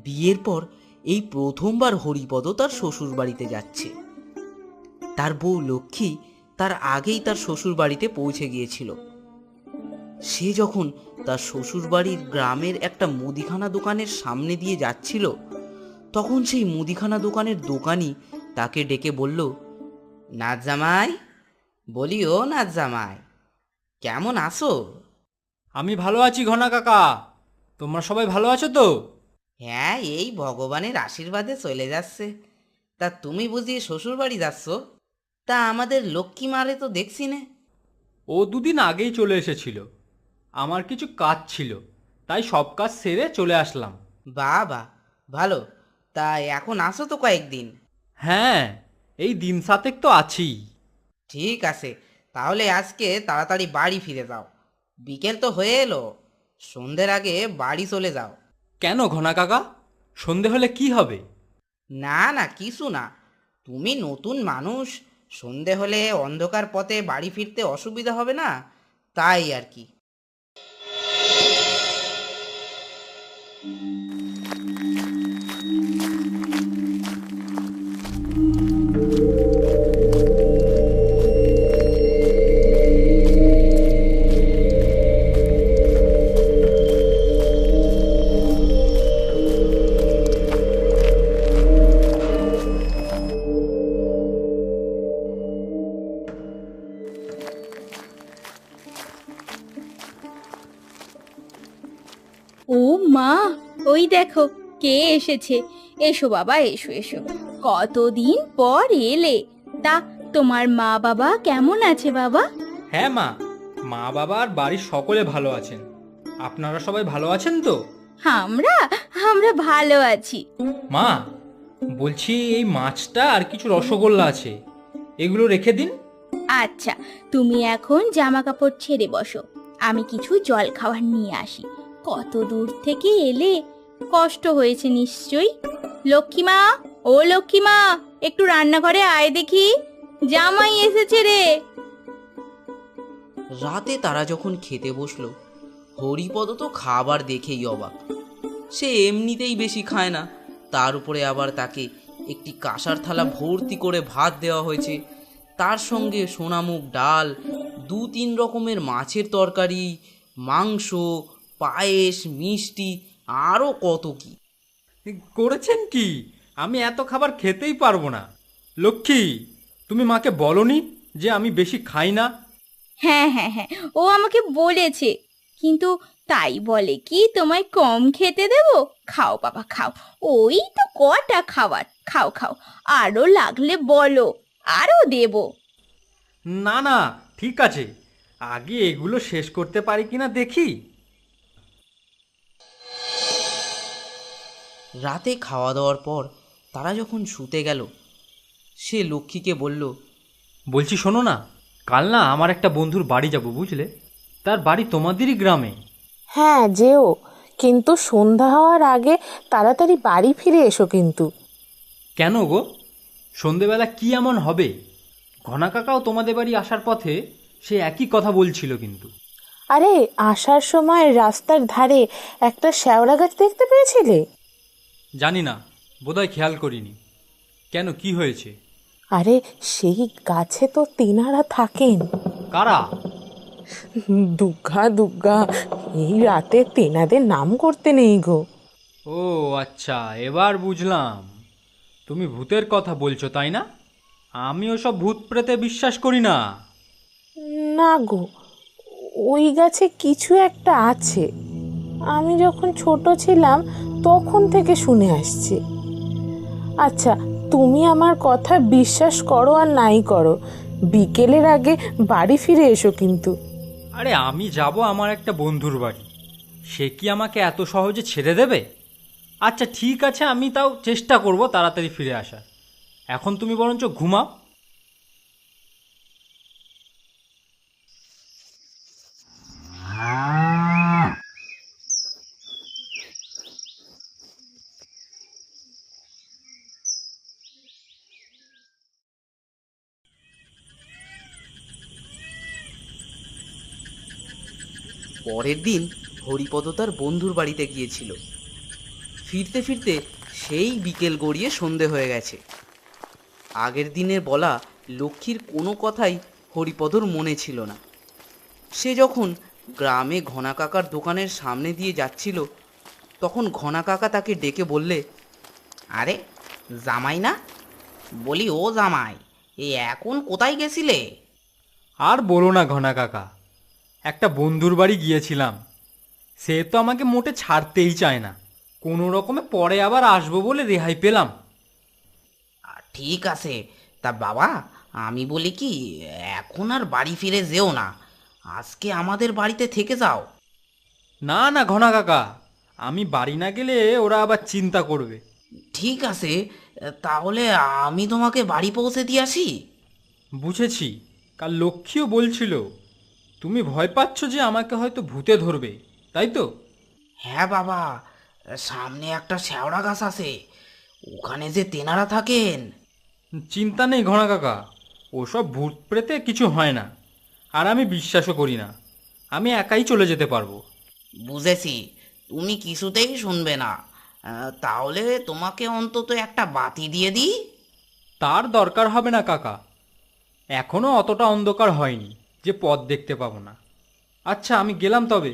বিয়ের পর এই প্রথমবার হরিপদ তার শ্বশুর বাড়িতে যাচ্ছে। তার বউ লক্ষ্মী তার আগেই তার শ্বশুর বাড়িতে পৌঁছে গিয়েছিল। সে যখন তার শ্বশুর বাড়ির গ্রামের একটা মুদিখানা দোকানের সামনে দিয়ে যাচ্ছিল, তখন সেই মুদিখানা দোকানের দোকানি তাকে ডেকে বলল, নাথ জামাই, বলি ও নাথ জামাই, কেমন আছো? আমি ভালো আছি ঘনা কাকা, তোমরা সবাই ভালো আছো তো? হ্যাঁ, এই ভগবানের আশীর্বাদে চলে যাচ্ছে। তা তুমি বুঝি শ্বশুর বাড়ি যাচ্ছ? তা আমাদের লক্ষ্মী মারে তো দেখছি না। ও দুদিন আগেই চলে এসেছিল, আমার কিছু কাজ ছিল, তাই সব কাজ সেরে চলে আসলাম। বাবা, ভালো। তা এখন আসো তো কয়েকদিন? হ্যাঁ, এই দিন সাতেক তো আছিই। ঠিক আছে, তাহলে আজকে তাড়াতাড়ি বাড়ি ফিরে যাও। বিকেল তো হয়ে এলো, সন্ধ্যের আগে বাড়ি চলে যাও। কেন ঘনা কাকা, সন্ধে হলে কি হবে? না না, কিছু না। তুমি নতুন মানুষ, সন্ধে হলে অন্ধকার পথে বাড়ি ফিরতে অসুবিধা হবে না, তাই আর কি। ও মা, ওই দেখো কে এসেছে। এসো বাবা, এসো এসো, কতদিন পর এলে। তা তোমার মা বাবা কেমন আছে বাবা? হ্যাঁ মা, মা বাবা আর বাড়ির সকলে ভালো আছেন। আপনারা সবাই ভালো আছেন তো? আমরা আমরা ভালো আছি। মা, বলছি এই মাছটা আর কিছু রসগোল্লা আছে, এগুলো রেখে দিন। আচ্ছা, তুমি এখন জামা কাপড় ছেড়ে বসো, আমি কিছু জল খাবার নিয়ে আসি। কত দূর থেকে এলে, কষ্ট হয়েছে নিশ্চয়ই। লক্ষ্মীমা, ও লক্ষ্মীমা, একটু রান্নাঘরে আয় দেখি, জামাই এসেছে রে। রাতে তারা যখন খেতে বসলো, হরিপদ তো খাবার দেখেই অবাক। সে এমনিতেই বেশি খায় না, তার উপরে আবার তাকে একটি কাঁসার থালা ভর্তি করে ভাত দেওয়া হয়েছে, তার সঙ্গে সোনামুখ ডাল, 2-3 রকমের মাছের তরকারি, মাংস, পায়েস, মিষ্টি, আরও কত কি। করেছেন কি? আমি এত খাবার খেতেই পারবো না। লক্ষ্মী, তুমি মাকে বলনি যে আমি বেশি খাই না? হ্যাঁ হ্যাঁ হ্যাঁ, ও আমাকে বলেছে, কিন্তু তাই বলে কি তোমায় কম খেতে দেব? খাও বাবা খাও, ওই তো কটা খাবার, খাও খাও, আরো লাগলে বলো, আরো দেব। না না, ঠিক আছে, আগে এগুলো শেষ করতে পারি কিনা দেখি। রাতে খাওয়া দাওয়ার পর তারা যখন শুতে গেল, সে লক্ষ্মীকে বলল, বলছি শোনো না, কাল না আমার একটা বন্ধুর বাড়ি যাব, বুঝলে? তার বাড়ি তোমাদেরই গ্রামে। হ্যাঁ যেও, কিন্তু সন্ধ্যা হওয়ার আগে তাড়াতাড়ি বাড়ি ফিরে এসো কিন্তু। কেন গো, সন্ধেবেলা কি এমন হবে? ঘনা কাকাও তোমাদের বাড়ি আসার পথে সে একই কথা বলছিল কিন্তু। আরে আসার সময় রাস্তার ধারে একটা শ্যাওড়া গাছ দেখতে পেয়েছিলে? জানি না, বোধহয় খেয়াল করিনি। কেন, কি হয়েছে? আরে সেই গাছে তো তেনারা থাকেন। কারা? দুগ্গা দুগ্গা, এই রাতে তেনাদের নাম করতে নেই গো। ও আচ্ছা, এবার বুঝলাম। তুমি ভূতের কথা বলছো তাই না? আমি ওসব ভূত প্রেতে বিশ্বাস করি না। না গো, ওই গাছে কিছু একটা আছে, আমি যখন ছোট ছিলাম তখন থেকে শুনে আসছি। আচ্ছা, তুমি আমার কথা বিশ্বাস করো আর নাই করো, বিকেলের আগে বাড়ি ফিরে এসো কিন্তু। আরে আমি যাব আমার একটা বন্ধুর বাড়ি, সে কি আমাকে এত সহজে ছেড়ে দেবে? আচ্ছা ঠিক আছে, আমি তাও চেষ্টা করব তাড়াতাড়ি ফিরে আসার। এখন তুমি বরঞ্চ ঘুমাও। পরের দিন হরিপদ তার বন্ধুর বাড়িতে গিয়েছিল। ফিরতে ফিরতে সেই বিকেল গড়িয়ে সন্ধে হয়ে গেছে। আগের দিনের বলা লক্ষ্মীর কোনো কথাই হরিপদর মনে ছিল না। সে যখন গ্রামে ঘনা কাকার দোকানের সামনে দিয়ে যাচ্ছিল, তখন ঘনা কাকা তাকে ডেকে বললে, আরে জামাই না? বলি ও জামাই, এখন কোথায় গেছিলে? আর বলো না ঘনা কাকা, একটা বন্ধুর বাড়ি গিয়েছিলাম। সে তো আমাকে মোটে ছাড়তেই চায় না। কোনো রকমে পরে আবার আসবো বলে রেহাই পেলাম। ঠিক আছে, তা বাবা আমি বলি কি, এখন আর বাড়ি ফিরে যেও না, আজকে আমাদের বাড়িতে থেকে যাও। না না ঘনা কাকা, আমি বাড়ি না গেলে ওরা আবার চিন্তা করবে। ঠিক আছে, তাহলে আমি তোমাকে বাড়ি পৌঁছে দিয়ে আসি। বুঝেছি। কাল লক্ষ্মীও বলছিল তুমি ভয় পাচ্ছ যে আমাকে হয়তো ভূতে ধরবে, তাই তো? হ্যাঁ বাবা, সামনে একটা শ্যাওড়া গাছ আছে, ওখানে যে তেনারা থাকেন। চিন্তা নেই ঘনা কাকা, ওসব ভূত প্রেতে কিছু হয় না, আর আমি বিশ্বাসও করি না। আমি একাই চলে যেতে পারবো। বুঝেছি, তুমি কিছুতেই শুনবে না। তাহলে তোমাকে অন্তত একটা বাতি দিয়ে দিই। তার দরকার হবে না কাকা, এখনো অতটা অন্ধকার হয়নি যে পথ দেখতে পাবো না। আচ্ছা আমি গেলাম তবে।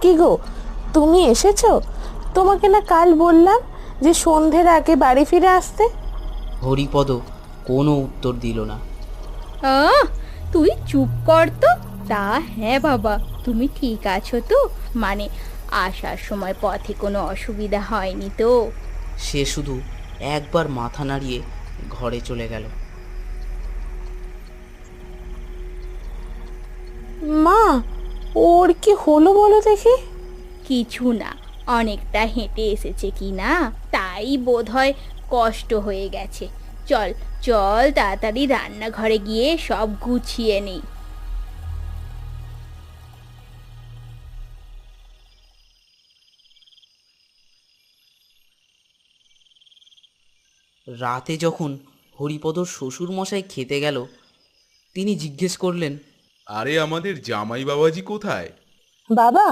কি গো, তুমি এসেছো? তোমাকে না কাল বললাম যে সন্ধ্যের আগে বাড়ি ফিরে আসতে। হরিপদ কোনো উত্তর দিল না। আহ, তুই চুপ কর তো। তা হ্যাঁ বাবা, তুমি ঠিক আছো তো? মানে আসার সময় পথে কোনো অসুবিধা হয়নি তো? সে শুধু একবার মাথা নাড়িয়ে ঘরে চলে গেল। মা, ওর কি হলো বলো দেখি? কিছু না, অনেকটা হেঁটে এসেছে কি না, তাই বোধহয় কষ্ট হয়ে গেছে। চল চল, তাড়াতাড়ি রান্নাঘরে গিয়ে সব গুছিয়ে নেই। রাতে যখন হরিপদর শ্বশুর মশাই খেতে গেল, তিনি জিজ্ঞেস করলেন, আরে আমাদের জামাই বাবাজি কোথায়? বাবা,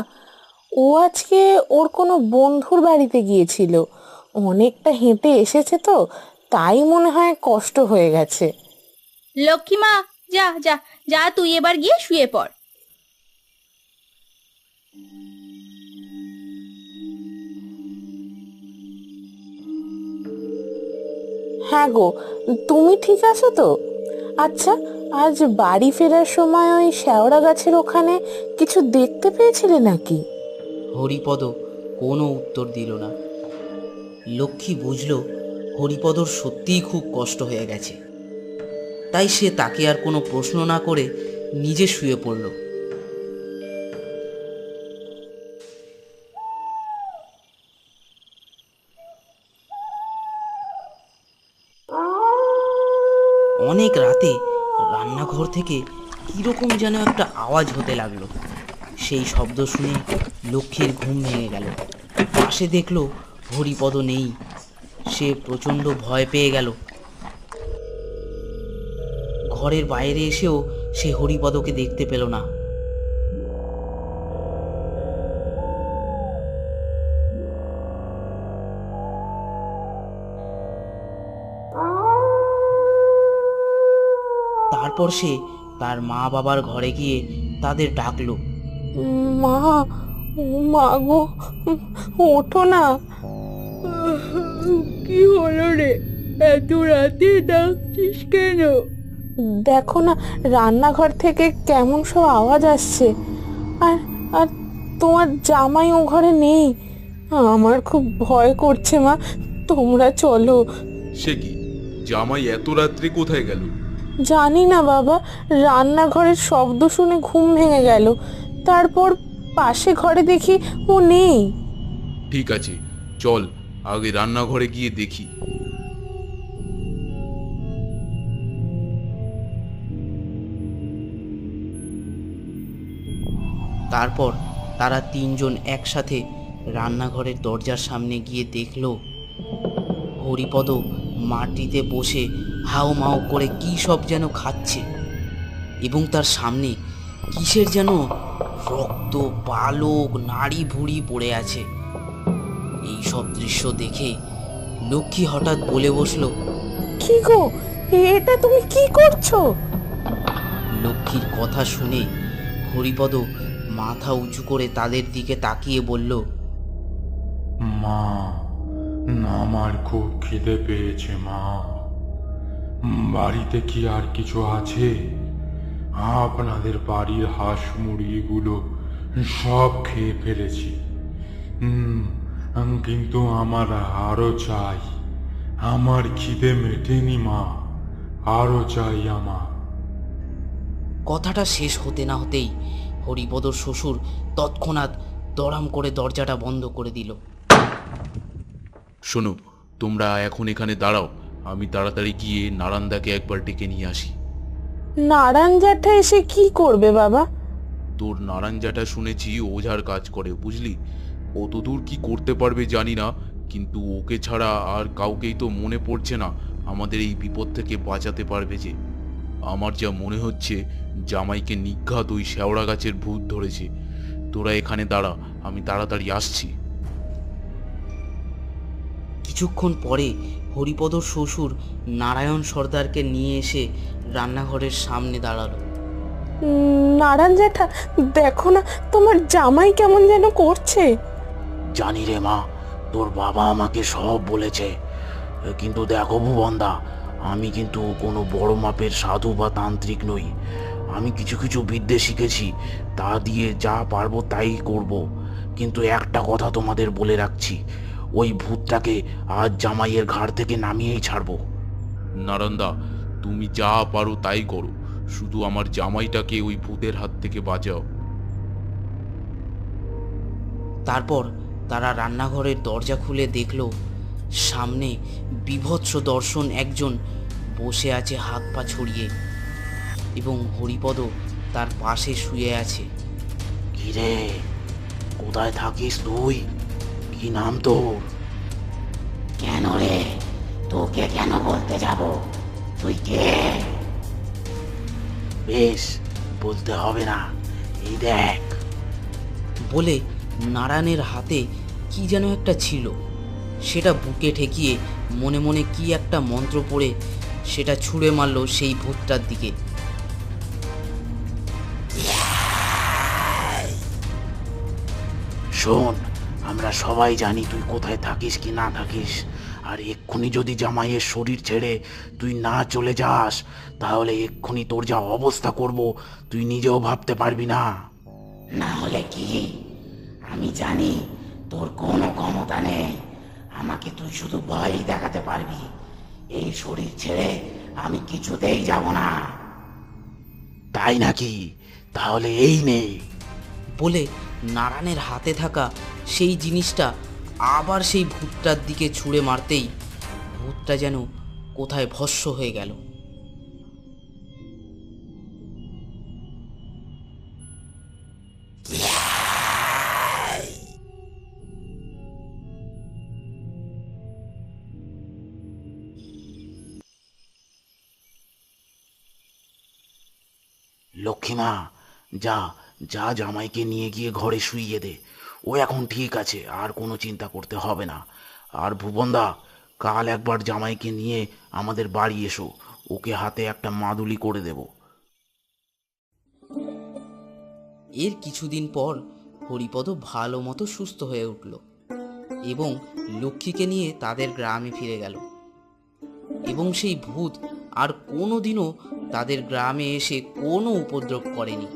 ও আজকে ওর কোনো বন্ধুর বাড়িতে গিয়েছিল। অনেকটা হেঁটে এসেছে তো, তাই মনে হয় কষ্ট হয়ে গেছে। লক্ষ্মীমা, যা যা যা, তুই এবার গিয়ে শুয়ে পড়। হ্যাঁ গো, তুমি ঠিক আছো তো? আচ্ছা, আজ বাড়ি ফেরার সময় ওই শ্যাওড়া গাছের ওখানে কিছু দেখতে পেয়েছিলে নাকি? হরিপদ কোনো উত্তর দিল না। লক্ষ্মী বুঝল হরিপদর সত্যিই খুব কষ্ট হয়ে গেছে, তাই সে তাকে আর কোনো প্রশ্ন না করে নিজে শুয়ে পড়ল। অনেক রাতে রান্নাঘর থেকে কিরকম যেন একটা আওয়াজ হতে লাগলো। সেই শব্দ শুনে লক্ষ্মীর ঘুম ভেঙে গেল। পাশে দেখলো হরিপদ নেই। সে প্রচণ্ড ভয় পেয়ে গেল। ঘরের বাইরে এসেও সে হরিপদকে দেখতে পেল না। তারপর সে তার মা বাবার ঘরে গিয়ে তাদের ডাকলো। মা, ও মা গো, ওঠো না। কি হলো রে, এত রাতে ডাকছিস কেন? দেখো না, রান্নাঘর থেকে কেমন সব আওয়াজ আসছে। আর আর তোমার জামাই ও ঘরে নেই। আমার খুব ভয় করছে মা, তোমরা চলো। সে কি, জামাই এত রাত্রে কোথায় গেল? জানি না বাবা, রান্নাঘরের শব্দ শুনে ঘুম ভেঙে গেল। তারপর পাশে ঘরে দেখি ও নেই। ঠিক আছে, চল আগে রান্নাঘরে গিয়ে দেখি। তারপর তারা তিনজন একসাথে রান্নাঘরের দরজার সামনে গিয়ে দেখল হরিপদ মাটিতে বসে হাউ মাউ করে কী সব যেন খাচ্ছে, এবং তার সামনে কিসের যেন রক্ত, পালক, নাড়ি ভুড়ি পড়ে আছে। এই সব দৃশ্য দেখে লক্ষ্মী হঠাৎ বলে বসলো, কি গো, এটা তুমি কি করছো? লক্ষ্মীর কথা শুনে হরিপদ মাথা উঁচু করে তাদের দিকে তাকিয়ে বলল, মা, আমার খুব খিদে পেয়েছে মা। বাড়িতে কি আর কিছু আছে? আপনাদের বাড়ির হাঁস মুরগিগুলো সব খেয়ে ফেলেছি। কিন্তু আমার আরো চাই। আমার খিদে মেটেনি মা, আরো চাই আমার। কথাটা শেষ হতে না হতেই হরিপদর শ্বশুর তৎক্ষণাৎ দড়াম করে দরজাটা বন্ধ করে দিল। শোনো, তোমরা এখন এখানে দাঁড়াও, আমি তাড়াতাড়ি গিয়ে নারান্দাকে একবার ডেকে নিয়ে আসি। নারায়ণ জ্যাঠা এসে কি করবে বাবা? তোর নারাঞ্জাটা শুনেছি ওঝার কাজ করে, বুঝলি? কতদূর কি করতে পারবে জানি না, কিন্তু ওকে ছাড়া আর কাউকেই তো মনে পড়ছে না আমাদের এই বিপদ থেকে বাঁচাতে পারবে যে। আমার যা মনে হচ্ছে জামাইকে নিঘাত ওই শেওড়া গাছের ভূত ধরেছে। তোরা এখানে দাঁড়া, আমি তাড়াতাড়ি আসছি। কিছুক্ষণ পরে হরিপদর শ্বশুর নারায়ণ সর্দারকে নিয়ে এসে রান্নাঘরের সামনে দাঁড়ালো। নারায়ণ জ্যাঠা, দেখো না তোমার জামাই কেমন যেন করছে। জানি রে মা, তোর বাবা আমাকে সব বলেছে, কিন্তু দেখো ভুবনদা, আমি কিন্তু কোনো বড় মাপের সাধু বা তান্ত্রিক নই। আমি কিছু কিছু বিদ্যে শিখেছি, তা দিয়ে যা পারবো তাই করব। কিন্তু একটা কথা তোমাদের বলে রাখছি, ওই ভূতটাকে আজ জামাইয়ের ঘাড় থেকে নামিয়েই ছাড়বো। নারান্দা, তুমি যা পারো তাই করো, শুধু আমার জামাইটাকে ওই ভূতের হাত থেকে বাঁচাও। তারপর তারা রান্নাঘরের দরজা খুলে দেখল সামনে বীভৎস দর্শন একজন বসে আছে হাত পা ছড়িয়ে, এবং হরিপদ তার পাশে শুয়ে আছে। কিরে, কোথায় থাকিস তুই? কি নাম তোর? কেন রে, তোকে কেন বলতে যাব? তুই কে? বেশ, বলতে হবে না, এই দেখ। বলে নারায়ণের হাতে কি যেন একটা ছিল, সেটা বুকে ঠেকিয়ে মনে মনে কি একটা মন্ত্র পড়ে সেটা ছুঁড়ে মারল সেই ভূতটার দিকে। শোন, আমরা সবাই জানি তুই কোথায় থাকিস কি না থাকিস, আর এক্ষুনি যদি জামাইয়ের শরীর ছেড়ে তুই না চলে যাস, তাহলে এক্ষুনি তোর যা অবস্থা করব তুই নিজেও ভাবতে পারবি না। না হলে কি? আমি জানি তোর কোনো ক্ষমতা নেই, আমাকে তুই শুধু ভয়ই দেখাতে পারবি। এই শরীর ছেড়ে আমি কিছুতেই যাব না। তাই নাকি? তাহলে এই নেই। বলে নারায়ণের হাতে থাকা সেই জিনিসটা আবার সেই ভূতটার দিকে ছুঁড়ে মারতেই ভূতটা যেন কোথায় ভস্ম হয়ে গেল। লক্ষ্মীমা, যা যা জামাইকে নিয়ে গিয়ে ঘরে শুইয়ে দে, ও এখন ঠিক আছে, আর কোনো চিন্তা করতে হবে না। আর ভুবনদা, কাল একবার জামাইকে নিয়ে আমাদের বাড়ি এসো, ওকে হাতে একটা মাদুলি করে দেব। এর কিছুদিন পর হরিপদ ভালো মতো সুস্থ হয়ে উঠল এবং লক্ষ্মীকে নিয়ে তাদের গ্রামে ফিরে গেল। এবং সেই ভূত আর কোনোদিনও তাদের গ্রামে এসে কোনো উপদ্রব করেনি।